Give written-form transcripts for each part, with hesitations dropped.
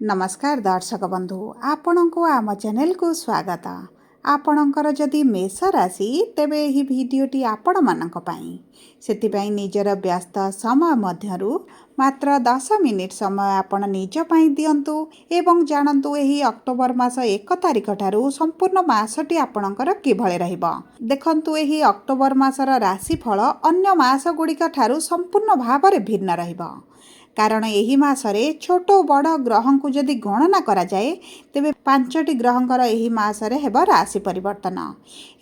नमस्कार दर्शक बंधु आपण को आम चैनल को स्वागत। आपणकर जदि मेष राशि तेबे यही भिडटी आपण मानक पई सेतिपई निजर व्यस्त समय मध्यरु मात्र 10 मिनिट समय आपण निज पई दियंतु एवं जानतु एही अक्टोबर मास 1 तारिख ठारू संपूर्ण मासटी आपणकर किभळे रहिबो। देखंतु एही अक्टोबर मासर राशिफल अन्य मास गुड़िक ठारू संपूर्ण भाव में भिन्न रहिबो। कारण यही मासरे छोट बड़ ग्रह को जदि गणना करा जाए तेबे 5टी ग्रहंकर यही मासरे हेबो राशि परिवर्तन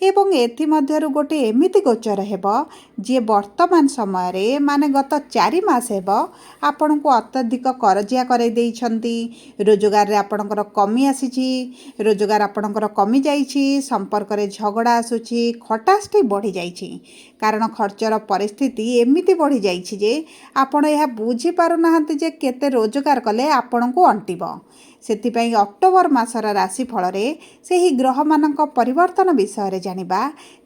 एवं एथि मध्यरु गोटे एमिति गोचर हेबो जे वर्तमान समय रे माने गत 4 मास हेबो आपन को अत्यधिक करजिया करे देइछंती। रोजगार रे आपनकर कमी आसीची, रोजगार आपनकर कमी जाईची, संपर्क रे झगड़ा आसुची, खटासटी बढ़ी जाईची। कारण खर्चर परिस्थिति एमिति बढ़ी जाईची जे आपण यह बुझी पारु नाहंती जे केते रोजगार कले आपण को अंटिबो। सेतिपई अक्टोबर मासर राशि फल रे सेही ग्रह मानक परिवर्तन विषय रे जानिबा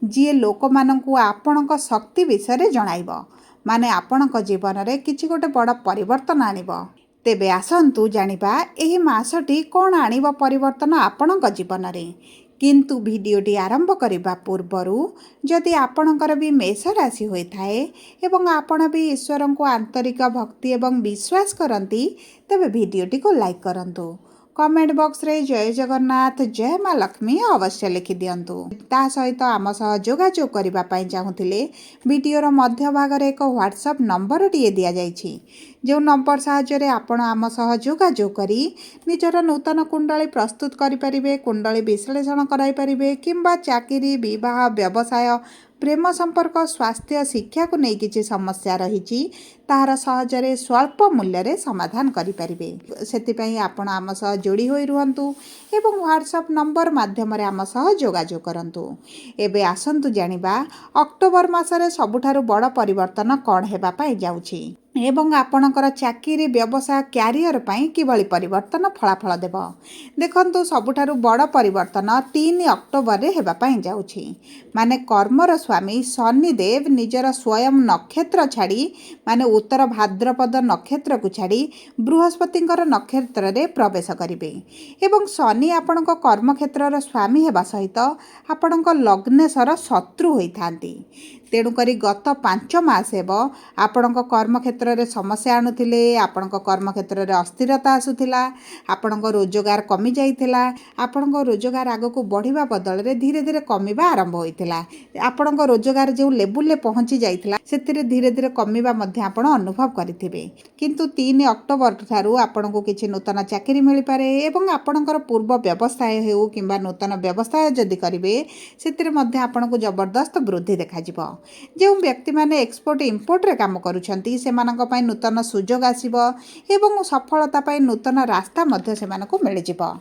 जे लोक मानकु आपणक शक्ति विषय रे जणाइबो, माने आपणक जीवन रे किछि गोटे बड़ परिवर्तन आनिबो। तेबे आसंतु जानिबा एही मासटी कोन आनिबो परिवर्तन आपणक जीवन रे। किंतु भिडियोटी आरंभ करबा पूर्वरु जदि आपणकर भी मेष राशि होइथाए एवं आपण भी ईश्वर को आंतरिक भक्ति एवं विश्वास करती तेबे भिडियोटी को लाइक करंतु। कमेंट बॉक्स रे जय जगन्नाथ जय माँ लक्ष्मी अवश्य लिखि दियंतु। ता सहित आम सह जोगाजोग करबा पई चाहुथिले वीडियोर मध्य भाग रे एक व्हाट्सएप नंबर टिए दिया जाइछि, जो नंबर साहाय्य रे आपण आम सह जोगाजोग करी निजर नूतन कुंडली प्रस्तुत करि परिबे, कुंडली विश्लेषण कराई परिबे किंबा चाकरी विवाह व्यवसाय प्रेम संपर्क स्वास्थ्य शिक्षा को नहीं किसी समस्या रही तार सहजरे स्वल्प मूल्य रे समाधान करि परिबे। सेतिपई आपण आम सह जोड़ी होई रुहंतु एवं व्हाट्सएप नंबर माध्यम रे आम सह जोगाजोग करंतु। एबे आसंतु जानिबा अक्टोबर मासरे सबुठारु बड़ परिवर्तन कोन हेबा पई जाउछि एवं आपणकर चाकरी व्यवसाय क्यारियर पई किभଳି परिवर्तन फलाफल देव। देखंतु सबुठारु बड़ परिवर्तन 3 अक्टोबर रे हेबा पई जाउछि, माने कर्मर स्वामी शनिदेव निजर स्वयं नक्षत्र छाड़ी माने उत्तर भाद्रपद नक्षत्र को छाड़ी बृहस्पतिंकर नक्षत्र रे प्रवेश करिवे एवं शनि आपणक कर्म क्षेत्रर स्वामी हेबा सहित आपणक लग्नेश्वर शत्रु होइथांती। तेणुकरी गत 5 मास हेबो आपणक कर्म क्षेत्र रे समस्या आणुथिले, आपणक कर्म क्षेत्र रे अस्थिरता आसुथिला, आपणक रोजगार कमी जाइथिला, आपणक रोजगार आगो को बढ़िबा बदल रे धीरे धीरे कमीबा आरंभ होइथिला। आपणक रोजगार जो लेवल ले पहुंची जाइथिला सेतिरे धीरे धीरे कमीबा मध्ये आपण अनुभव करिथिबे। किंतु 3 अक्टोबर ठारू आपणको किछि नूतन चाकरी मिलि पारे एवं आपणकर पूर्व व्यवसाय हेउ किंबा नूतन व्यवसाय जदि करिवे सेतिरे मध्ये आपणको जबरदस्त वृद्धि देखा जिवो। जो व्यक्ति माने एक्सपोर्ट इंपोर्ट रे काम करूछंती सेमानक पई नूतन सुजोग आसीबो एवं सफलता पई नूतन रास्ता मध्ये सेमानक मिलि जिवो।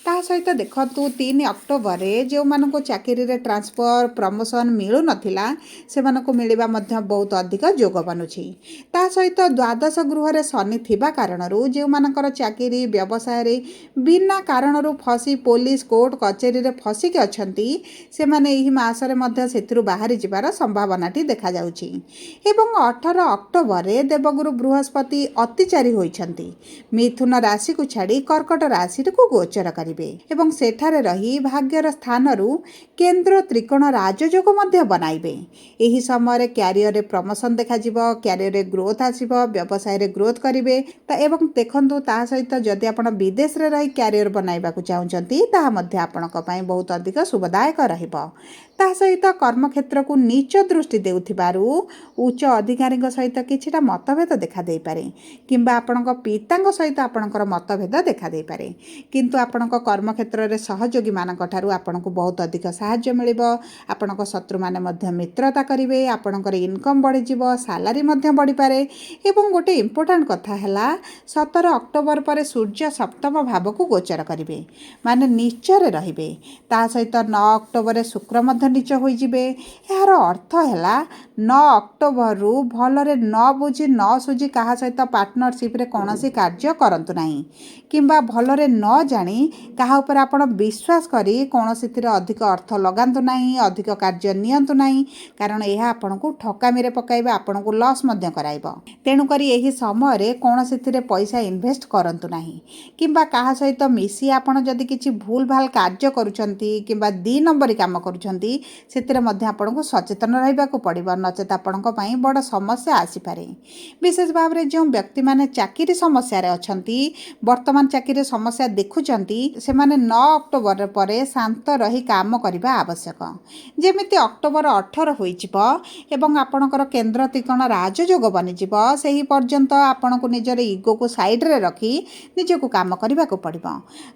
ता सहित देखंतु 3 अक्टोबर रे जो मानको चाकरी रे ट्रांसफर प्रमोशन मिलु नथिला सेमानक मिलिबा मध्ये बहुत अधिक जोग बनुछि। ता सहित द्वादश गृह रे शनि थिबा कारणरू जो मानकर चाकरी व्यवसाय रे बिना कारणरू फसी पुलिस कोर्ट कचेरी रे फसी के अछंती से माने एही मास रे मध्ये सेथिरु बाहरी जिबार संभावनाटी देखा जाउछि। एवं 18 अक्टोबर रे देवगुरु बृहस्पति अतिचारी होइछंती, मिथुन राशि को छाड़ी कर्कट राशि को गोचर करिवे एवं सेठारे रही भाग्यर स्थानरू केंद्र त्रिकोण राजयोग मध्ये बनाइबे। एही समय रे क्यारियर रे प्रमोशन देखा जिवो, क्यारियर रे ग्रोथ आसीबो, व्यवसाय रे ग्रोथ करिवे। ता एवं देखंतु ता सहित जदि आपण विदेश रे रही क्यारियर बनाइबा को चाहुचंती ता मध्ये आपणक पई बहुत अधिक सुखदायक रहिबो। ता सहित कर्म क्षेत्र को नीच दृष्टि देउथिबारु उच्च अधिकारी सहित किछिटा मतभेद देखा देई पारे किंबा आपणक पितांक सहित आपणकर मतभेद देखा देई पारे। किंतु आपणक कर्म क्षेत्र रे सहयोगी मानक ठारू आपणको बहुत अधिक सहाय्य मिलिबो। आपणक शत्रु माने मध्ये मित्रता करिवे, आपणकर इनकम बढ़ी जिवो, सैलरी मध्ये बढ़ी पारे। एवं गोटे इंपोर्टेंट कथा हैला 17 अक्टोबर पर सूर्य सप्तम भाव को गोचर करिवे माने नीचरे रहिबे। ता सहित 9 अक्टोबर रे शुक्र मध्ये ନିଚ ହୋଇଯିବେ। ଏହାର ଅର୍ଥ ହେଲା 9 ଅକ୍ଟୋବରରୁ ଭଲରେ ନ ବୁଝି ନ ସୁଝି କାହା ସହିତ ପାର୍ଟନରସିପ୍ରେ କୌଣସି କାର୍ଯ୍ୟ କରନ୍ତୁ ନାହିଁ, କିମ୍ବା ଭଲରେ ନ ଜାଣି କାହା ଉପରେ ଆପଣ ବିଶ୍ୱାସ କରି କୌଣସିଥିରେ ଅଧିକ ଅର୍ଥ ଲଗାନ୍ତୁ ନାହିଁ, ଅଧିକ କାର୍ଯ୍ୟ ନିଅନ୍ତୁ ନାହିଁ, କାରଣ ଏହା ଆପଣଙ୍କୁ ଠକାମିରେ ପକାଇବ, ଆପଣଙ୍କୁ ଲସ୍ ମଧ୍ୟ କରାଇବ। ତେଣୁକରି ଏହି ସମୟରେ କୌଣସିଥିରେ ପଇସା ଇନଭେଷ୍ଟ କରନ୍ତୁ ନାହିଁ, କିମ୍ବା କାହା ସହିତ ମିଶି ଆପଣ ଯଦି କିଛି ଭୁଲ ଭାଲ କାର୍ଯ୍ୟ କରୁଛନ୍ତି କିମ୍ବା 2 ନମ୍ବରୀ କାମ କରୁଛନ୍ତି, ସେଥିରେ ମଧ୍ୟ ଆପଣଙ୍କୁ ସଚେତନ ରହିବାକୁ ପଡ଼ିବ, ନଚେତ୍ ଆପଣଙ୍କ ପାଇଁ ବଡ଼ ସମସ୍ୟା ଆସିପାରେ। ବିଶେଷ ଭାବରେ ଯେଉଁ ବ୍ୟକ୍ତିମାନେ ଚାକିରି ସମସ୍ୟାରେ ଅଛନ୍ତି, ବର୍ତ୍ତମାନ ଚାକିରି ସମସ୍ୟା ଦେଖୁଛନ୍ତି, ସେମାନେ 9 ଅକ୍ଟୋବର ପରେ ଶାନ୍ତ ରହି କାମ କରିବା ଆବଶ୍ୟକ। ଯେମିତି ଅକ୍ଟୋବର 18 ହୋଇଯିବ ଏବଂ ଆପଣଙ୍କର କେନ୍ଦ୍ର ତ୍ରିକୋଣ ରାଜଯୋଗ ବନିଯିବ, ସେହି ପର୍ଯ୍ୟନ୍ତ ଆପଣଙ୍କୁ ନିଜର ଇଗୋକୁ ସାଇଡ଼ରେ ରଖି ନିଜକୁ କାମ କରିବାକୁ ପଡ଼ିବ।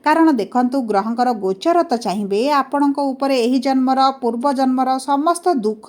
କାରଣ ଦେଖନ୍ତୁ, ଗ୍ରହଙ୍କର ଗୋଚର ତ ଚାହିଁବେ ଆପଣଙ୍କ ଉପରେ ଏହି ଜନ୍ମର ପୂର୍ବ ଜନ୍ମର ସମସ୍ତ ଦୁଃଖ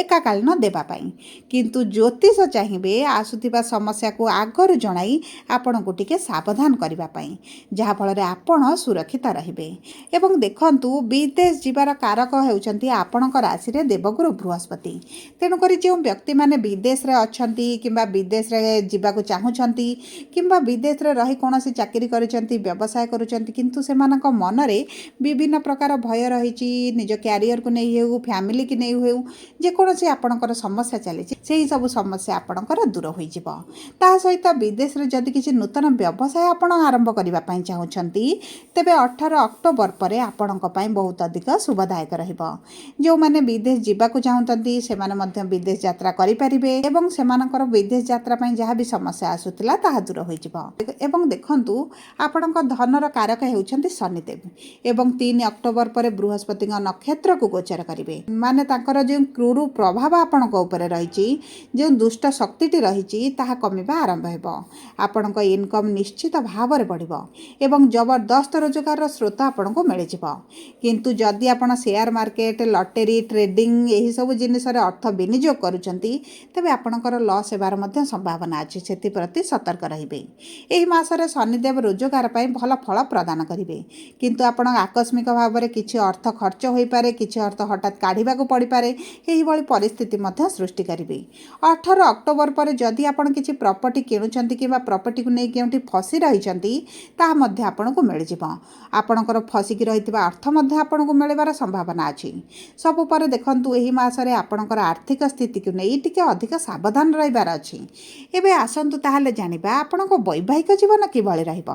ଏକାକାଳୀନ ଦେବା ପାଇଁ, କିନ୍ତୁ ଜ୍ୟୋତିଷ ଚାହିଁବେ ଆସୁଥିବା ସମସ୍ୟାକୁ ଆଗରୁ ଜଣାଇ ଆପଣଙ୍କୁ ଟିକେ ସାବଧାନ କରିବା ପାଇଁ, ଯାହାଫଳରେ ଆପଣ ସୁରକ୍ଷିତ ରହିବେ। ଏବଂ ଦେଖନ୍ତୁ, ବିଦେଶ ଯିବାର କାରକ ହେଉଛନ୍ତି ଆପଣଙ୍କ ରାଶିରେ ଦେବଗୁରୁ ବୃହସ୍ପତି। ତେଣୁକରି ଯେଉଁ ବ୍ୟକ୍ତିମାନେ ବିଦେଶରେ ଅଛନ୍ତି କିମ୍ବା ବିଦେଶରେ ଯିବାକୁ ଚାହୁଁଛନ୍ତି, କିମ୍ବା ବିଦେଶରେ ରହି କୌଣସି ଚାକିରି କରିଛନ୍ତି, ବ୍ୟବସାୟ କରୁଛନ୍ତି, କିନ୍ତୁ ସେମାନଙ୍କ ମନରେ ବିଭିନ୍ନ ପ୍ରକାର ଭୟ ରହିଛି, ନିଜ କ୍ୟାରିୟରକୁ ନେଇ ହେଉ, ଫ୍ୟାମିଲିକି ନେଇ ହେଉ, ଯେକୌଣସି ଆପଣଙ୍କର ସମସ୍ୟା ଚାଲିଛି, ସେହି ସବୁ ସମସ୍ୟା ଆପଣଙ୍କର ଦୂର ହୋଇଯିବ। ତା ସହିତ ବିଦେଶରେ ଯଦି କିଛି ନୂତନ ବ୍ୟବସାୟ ଆପଣ ଆରମ୍ଭ କରିବା ପାଇଁ ଚାହୁଁଛନ୍ତି, ତେବେ 18 ଅକ୍ଟୋବର ପରେ ଆପଣଙ୍କ ପାଇଁ ବହୁତ ଅଧିକ ଶୁଭଦାୟକ ରହିବ। ଯେଉଁମାନେ ବିଦେଶ ଯିବାକୁ ଚାହୁଁଛନ୍ତି, ସେମାନେ ମଧ୍ୟ ବିଦେଶ ଯାତ୍ରା କରିପାରିବେ ଏବଂ ସେମାନଙ୍କର ବିଦେଶ ଯାତ୍ରା ପାଇଁ ଯାହା ବି ସମସ୍ୟା ଆସୁଥିଲା ତାହା ଦୂର ହୋଇଯିବ। ଏବଂ ଦେଖନ୍ତୁ, ଆପଣଙ୍କ ଧନର କାରକ ହେଉଛନ୍ତି ଶନିଦେବ ଏବଂ 3 ଅକ୍ଟୋବର ପରେ ବୃହସ୍ପତିଙ୍କ ନକ୍ଷତ୍ରକୁ ଗୋଚର କରିବେ। ମାନେ ତାଙ୍କର ଯେଉଁ କ୍ରୂର ପ୍ରଭାବ ଆପଣଙ୍କ ଉପରେ ରହିଛି, ଯେଉଁ ଦୁଷ୍ଟ ଶକ୍ତିଟି ରହିଛି, ତାହା କମିବା ଆରମ୍ଭ ହେବ। ଆପଣଙ୍କ ଇନକମ୍ ନିଶ୍ଚିତ ଭାବରେ ବଢ଼ିବ ଏବଂ ଜବରଦସ୍ତ ରୋଜଗାରର ସ୍ରୋତ ଆପଣଙ୍କୁ ମିଳିଯିବ। କିନ୍ତୁ ଯଦି ଆପଣ ସେୟାର ମାର୍କେଟ, ଲଟେରୀ, ଟ୍ରେଡିଂ ଏହିସବୁ ଜିନିଷରେ ଅର୍ଥ ବିନିଯୋଗ କରୁଛନ୍ତି, ତେବେ ଆପଣଙ୍କର ଲସ୍ ହେବାର ମଧ୍ୟ ସମ୍ଭାବନା ଅଛି। ସେଥିପ୍ରତି ସତର୍କ ରହିବେ। ଏହି ମାସରେ ଶନିଦେବ ରୋଜଗାର ପାଇଁ ଭଲ ଫଳ ପ୍ରଦାନ କରିବେ, କିନ୍ତୁ ଆପଣ ଆକସ୍ମିକ ଭାବରେ କିଛି ଅର୍ଥ ଖର୍ଚ୍ଚ ହୋଇପାରେ, କିଛି ଅର୍ଥ ହଠାତ୍ କାଢ଼ିବାକୁ ପଡ଼ିପାରେ, ଏହିଭଳି ପରିସ୍ଥିତି ମଧ୍ୟ ସୃଷ୍ଟି କରିବେ। 18 ଅକ୍ଟୋବର ପରେ ଯଦି ଆପଣ କିଛି ପ୍ରପର୍ଟି କିଣୁଛନ୍ତି କିମ୍ବା ପ୍ରପର୍ଟିକୁ ନେଇ କେଉଁଠି ଫସି ରହିଛନ୍ତି, ତାହା ମଧ୍ୟ ଆପଣଙ୍କୁ ମିଳିଯିବ। ଆପଣଙ୍କର ଫସିକି ରହିଥିବା ଅର୍ଥ ମଧ୍ୟ ଆପଣଙ୍କୁ ମିଳିବାର ସମ୍ଭାବନା ଅଛି। ସବୁ ପରେ ଦେଖନ୍ତୁ, ଏହି ମାସରେ ଆପଣଙ୍କର ଆର୍ଥିକ ସ୍ଥିତିକୁ ନେଇ ଟିକେ ଅଧିକ ସାବଧାନ ରହିବାର ଅଛି। ଏବେ ଆସନ୍ତୁ ତାହେଲେ ଜାଣିବା ଆପଣଙ୍କ ବୈବାହିକ ଜୀବନ କିଭଳି ରହିବ।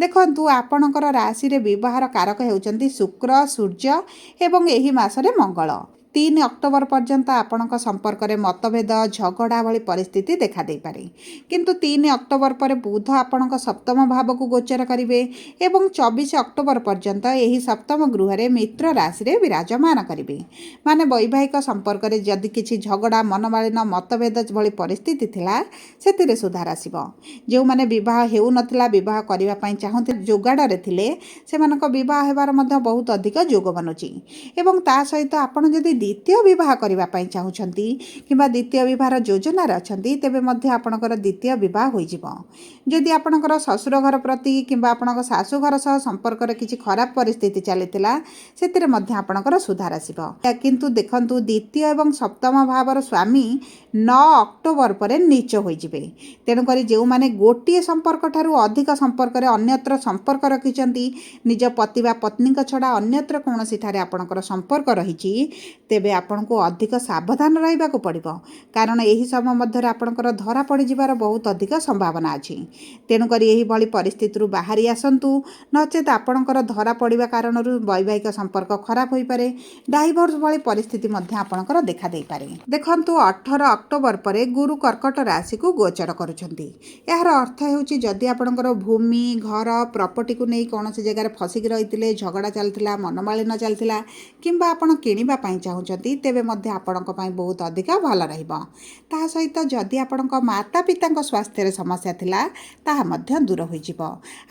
ଦେଖନ୍ତୁ, ଆପଣଙ୍କର ରାଶିରେ ବିବାହର କାରକ ହେଉଛନ୍ତି ଶୁକ୍ର, ସୂର୍ଯ୍ୟ ଏବଂ ଏହି ମାସରେ ମଙ୍ଗଳ। 3 ଅକ୍ଟୋବର ପର୍ଯ୍ୟନ୍ତ ଆପଣଙ୍କ ସମ୍ପର୍କରେ ମତଭେଦ, ଝଗଡ଼ା ଭଳି ପରିସ୍ଥିତି ଦେଖାଦେଇପାରେ, କିନ୍ତୁ 3 ଅକ୍ଟୋବର ପରେ ବୁଧ ଆପଣଙ୍କ ସପ୍ତମ ଭାବକୁ ଗୋଚର କରିବେ ଏବଂ 24 ଅକ୍ଟୋବର ପର୍ଯ୍ୟନ୍ତ ଏହି ସପ୍ତମ ଗୃହରେ ମିତ୍ର ରାଶିରେ ବିରାଜମାନ କରିବେ। ମାନେ ବୈବାହିକ ସମ୍ପର୍କରେ ଯଦି କିଛି ଝଗଡ଼ା, ମନମାଳିନ, ମତଭେଦ ଭଳି ପରିସ୍ଥିତି ଥିଲା, ସେଥିରେ ସୁଧାର ଆସିବ। ଯେଉଁମାନେ ବିବାହ ହେଉନଥିଲା, ବିବାହ କରିବା ପାଇଁ ଚାହୁଁଥିଲେ, ଯୋଗାଡ଼ରେ ଥିଲେ, ସେମାନଙ୍କ ବିବାହ ହେବାର ମଧ୍ୟ ବହୁତ ଅଧିକ ଯୋଗ ବନୁଛି। ଏବଂ ତା ସହିତ ଆପଣ ଯଦି ଦ୍ୱିତୀୟ ବିବାହ କରିବା ପାଇଁ ଚାହୁଁଛନ୍ତି କିମ୍ବା ଦ୍ୱିତୀୟ ବିବାହର ଯୋଜନାରେ ଅଛନ୍ତି, ତେବେ ମଧ୍ୟ ଆପଣଙ୍କର ଦ୍ୱିତୀୟ ବିବାହ ହୋଇଯିବ। ଯଦି ଆପଣଙ୍କର ଶ୍ୱଶୁର ଘର ପ୍ରତି କିମ୍ବା ଆପଣଙ୍କ ଶାଶୁଘର ସହ ସମ୍ପର୍କରେ କିଛି ଖରାପ ପରିସ୍ଥିତି ଚାଲିଥିଲା, ସେଥିରେ ମଧ୍ୟ ଆପଣଙ୍କର ସୁଧାର ଆସିବ। କିନ୍ତୁ ଦେଖନ୍ତୁ, ଦ୍ୱିତୀୟ ଏବଂ ସପ୍ତମ ଭାବର ସ୍ୱାମୀ 9 ଅକ୍ଟୋବର ପରେ ନୀଚ ହୋଇଯିବେ। ତେଣୁକରି ଯେଉଁମାନେ ଗୋଟିଏ ସମ୍ପର୍କ ଠାରୁ ଅଧିକ ସମ୍ପର୍କରେ ଅନ୍ୟତ୍ର ସମ୍ପର୍କ ରଖିଛନ୍ତି, ନିଜ ପତି ବା ପତ୍ନୀଙ୍କ ଛଡ଼ା ଅନ୍ୟତ୍ର କୌଣସିଠାରେ ଆପଣଙ୍କର ସମ୍ପର୍କ ରହିଛି, ତେବେ ଆପଣଙ୍କୁ ଅଧିକ ସାବଧାନ ରହିବାକୁ ପଡ଼ିବ, କାରଣ ଏହି ସମୟ ମଧ୍ୟରେ ଆପଣଙ୍କର ଧରା ପଡ଼ିଯିବାର ବହୁତ ଅଧିକ ସମ୍ଭାବନା ଅଛି। ତେଣୁକରି ଏହିଭଳି ପରିସ୍ଥିତିରୁ ବାହାରି ଆସନ୍ତୁ, ନଚେତ୍ ଆପଣଙ୍କର ଧରା ପଡ଼ିବା କାରଣରୁ ବୈବାହିକ ସମ୍ପର୍କ ଖରାପ ହୋଇପାରେ, ଡାଇଭୋର୍ସ ଭଳି ପରିସ୍ଥିତି ମଧ୍ୟ ଆପଣଙ୍କର ଦେଖାଦେଇପାରେ। ଦେଖନ୍ତୁ, 18 ଅକ୍ଟୋବର ପରେ ଗୁରୁ କର୍କଟ ରାଶିକୁ ଗୋଚର କରୁଛନ୍ତି। ଏହାର ଅର୍ଥ ହେଉଛି, ଯଦି ଆପଣଙ୍କର ଭୂମି, ଘର, ପ୍ରପର୍ଟିକୁ ନେଇ କୌଣସି ଜାଗାରେ ଫସିକି ରହିଥିଲେ, ଝଗଡ଼ା ଚାଲିଥିଲା, ମନମାଳିନ ଚାଲିଥିଲା, କିମ୍ବା ଆପଣ କିଣିବା ପାଇଁ ଚାହୁଁଛନ୍ତି, ତେବେ ମଧ୍ୟ ଆପଣଙ୍କ ପାଇଁ ବହୁତ ଅଧିକ ଭଲ ରହିବ। ତାହା ସହିତ ଯଦି ଆପଣଙ୍କ ମାତା ପିତାଙ୍କ ସ୍ୱାସ୍ଥ୍ୟରେ ସମସ୍ୟା ଥିଲା, ତାହା ମଧ୍ୟ ଦୂର ହୋଇଯିବ।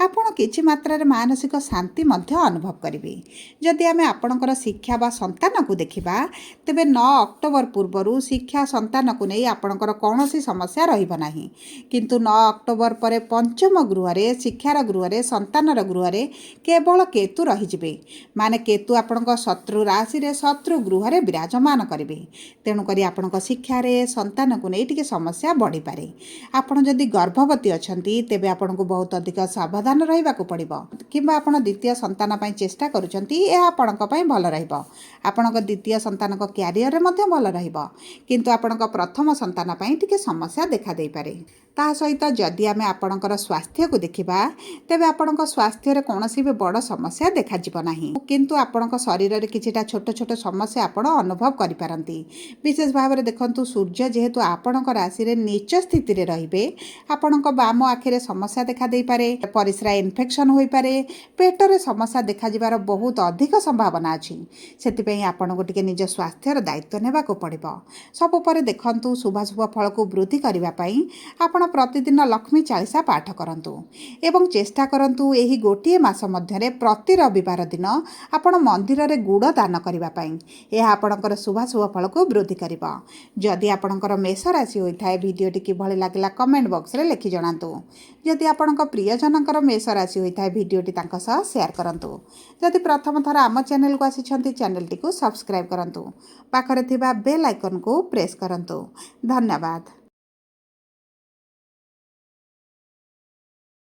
ଆପଣ କିଛି ମାତ୍ରାରେ ମାନସିକ ଶାନ୍ତି ମଧ୍ୟ ଅନୁଭବ କରିବେ। ଯଦି ଆମେ ଆପଣଙ୍କର ଶିକ୍ଷା ବା ସନ୍ତାନକୁ ଦେଖିବା, ତେବେ 9 ଅକ୍ଟୋବର ପୂର୍ବରୁ ଶିକ୍ଷା, ସନ୍ତାନକୁ ନେଇ ଆପଣଙ୍କର କୌଣସି ସମସ୍ୟା ରହିବ ନାହିଁ। କିନ୍ତୁ 9 ଅକ୍ଟୋବର ପରେ ପଞ୍ଚମ ଗୃହରେ, ଶିକ୍ଷାର ଗୃହରେ, ସନ୍ତାନର ଗୃହରେ କେବଳ କେତୁ ରହିଯିବେ। ମାନେ କେତୁ ଆପଣଙ୍କ ଶତ୍ରୁ ରାଶିରେ, ଶତ୍ରୁ ଗୃହରେ ଘରେ ବିରାଜମାନ କରିବେ। ତେଣୁକରି ଆପଣଙ୍କ ଶିକ୍ଷାରେ ସନ୍ତାନକୁ ନେଇ ଟିକେ ସମସ୍ୟା ବଢ଼ିପାରେ। ଆପଣ ଯଦି ଗର୍ଭବତୀ ଅଛନ୍ତି ତେବେ ଆପଣଙ୍କୁ ବହୁତ ଅଧିକ ସାବଧାନ ରହିବାକୁ ପଡ଼ିବ। କିମ୍ବା ଆପଣ ଦ୍ୱିତୀୟ ସନ୍ତାନ ପାଇଁ ଚେଷ୍ଟା କରୁଛନ୍ତି, ଏହା ଆପଣଙ୍କ ପାଇଁ ଭଲ ରହିବ। ଆପଣଙ୍କ ଦ୍ୱିତୀୟ ସନ୍ତାନଙ୍କ କ୍ୟାରିୟରରେ ମଧ୍ୟ ଭଲ ରହିବ। କିନ୍ତୁ ଆପଣଙ୍କ ପ୍ରଥମ ସନ୍ତାନ ପାଇଁ ଟିକେ ସମସ୍ୟା ଦେଖାଦେଇପାରେ। ତା ସହିତ ଯଦି ଆମେ ଆପଣଙ୍କର ସ୍ୱାସ୍ଥ୍ୟକୁ ଦେଖିବା, ତେବେ ଆପଣଙ୍କ ସ୍ୱାସ୍ଥ୍ୟରେ କୌଣସି ବି ବଡ଼ ସମସ୍ୟା ଦେଖାଯିବ ନାହିଁ। କିନ୍ତୁ ଆପଣଙ୍କ ଶରୀରରେ କିଛିଟା ଛୋଟ ଛୋଟ ସମସ୍ୟା ଆପଣ ଅନୁଭବ କରିପାରନ୍ତି। ବିଶେଷ ଭାବରେ ଦେଖନ୍ତୁ, ସୂର୍ଯ୍ୟ ଯେହେତୁ ଆପଣଙ୍କ ରାଶିରେ ନୀଚ ସ୍ଥିତିରେ ରହିବେ, ଆପଣଙ୍କ ବାମ ଆଖିରେ ସମସ୍ୟା ଦେଖାଦେଇପାରେ, ପରିସ୍ରା ଇନଫେକ୍ସନ୍ ହୋଇପାରେ, ପେଟରେ ସମସ୍ୟା ଦେଖାଯିବାର ବହୁତ ଅଧିକ ସମ୍ଭାବନା ଅଛି। ସେଥିପାଇଁ ଆପଣଙ୍କୁ ଟିକେ ନିଜ ସ୍ୱାସ୍ଥ୍ୟର ଦାୟିତ୍ୱ ନେବାକୁ ପଡ଼ିବ। ସବୁ ପରେ ଦେଖନ୍ତୁ, ଶୁଭାଶୁଭ ଫଳକୁ ବୃଦ୍ଧି କରିବା ପାଇଁ ଆପଣ ପ୍ରତିଦିନ ଲକ୍ଷ୍ମୀ ଚାଳିଶା ପାଠ କରନ୍ତୁ ଏବଂ ଚେଷ୍ଟା କରନ୍ତୁ ଏହି ଗୋଟିଏ ମାସ ମଧ୍ୟରେ ପ୍ରତି ରବିବାର ଦିନ ଆପଣ ମନ୍ଦିରରେ ଗୁଡ଼ ଦାନ କରିବା ପାଇଁ। ଏହା ଆପଣଙ୍କର ଶୁଭାଶୁଭ ଫଳକୁ ବୃଦ୍ଧି କରିବ। ଯଦି ଆପଣଙ୍କର ମେଷ ରାଶି ହୋଇଥାଏ, ଭିଡ଼ିଓଟି କିଭଳି ଲାଗିଲା କମେଣ୍ଟ ବକ୍ସରେ ଲେଖି ଜଣାନ୍ତୁ। ଯଦି ଆପଣଙ୍କ ପ୍ରିୟଜନଙ୍କର ମେଷ ରାଶି ହୋଇଥାଏ, ଭିଡ଼ିଓଟି ତାଙ୍କ ସହ ସେୟାର କରନ୍ତୁ। ଯଦି ପ୍ରଥମ ଥର ଆମ ଚ୍ୟାନେଲକୁ ଆସିଛନ୍ତି, ଚ୍ୟାନେଲଟିକୁ ସବସ୍କ୍ରାଇବ୍ କରନ୍ତୁ। ପାଖରେ ଥିବା ବେଲ୍ ଆଇକନ୍କୁ ପ୍ରେସ୍ କରନ୍ତୁ। ଧନ୍ୟବାଦ।